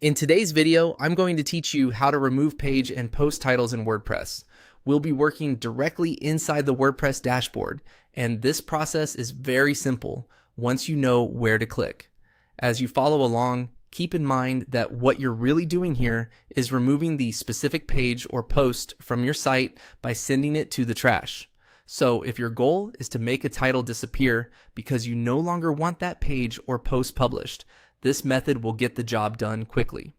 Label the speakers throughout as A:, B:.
A: In today's video, I'm going to teach you how to remove page and post titles in WordPress. We'll be working directly inside the WordPress dashboard, and this process is very simple once you know where to click. As you follow along, keep in mind that what you're really doing here is removing the specific page or post from your site by sending it to the trash. So if your goal is to make a title disappear because you no longer want that page or post published, this method will get the job done quickly.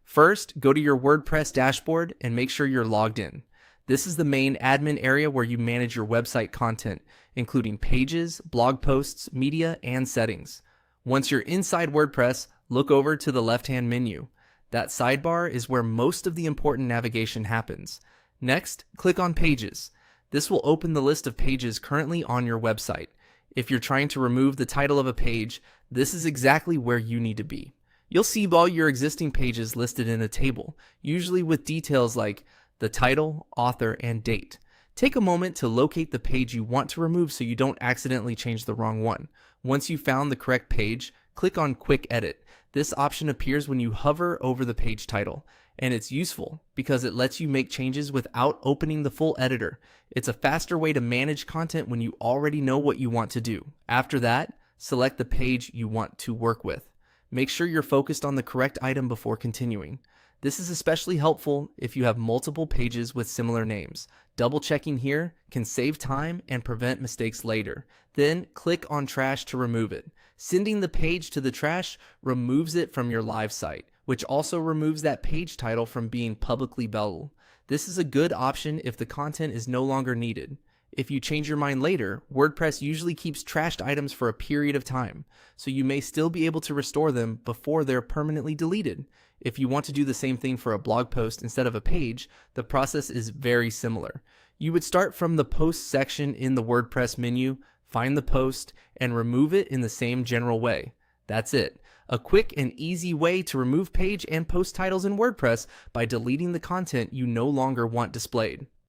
A: First, go to your WordPress dashboard and make sure you're logged in. This is the main admin area where you manage your website content, including pages, blog posts, media, and settings. Once you're inside WordPress, look over to the left-hand menu. That sidebar is where most of the important navigation happens. Next, click on Pages. This will open the list of pages currently on your website. If you're trying to remove the title of a page, this is exactly where you need to be. You'll see all your existing pages listed in a table, usually with details like the title, author, and date. Take a moment to locate the page you want to remove so you don't accidentally change the wrong one. Once you've found the correct page, click on Quick Edit. This option appears when you hover over the page title, and it's useful because it lets you make changes without opening the full editor. It's a faster way to manage content when you already know what you want to do. After that, select the page you want to work with. Make sure you're focused on the correct item before continuing. This is especially helpful if you have multiple pages with similar names. Double checking here can save time and prevent mistakes later. Then click on Trash to remove it. Sending the page to the trash removes it from your live site, which also removes that page title from being publicly available. This is a good option if the content is no longer needed. If you change your mind later, WordPress usually keeps trashed items for a period of time, so you may still be able to restore them before they're permanently deleted. If you want to do the same thing for a blog post instead of a page, the process is very similar. You would start from the Post section in the WordPress menu, find the post, and remove it in the same general way. That's it. A quick and easy way to remove page and post titles in WordPress by deleting the content you no longer want displayed.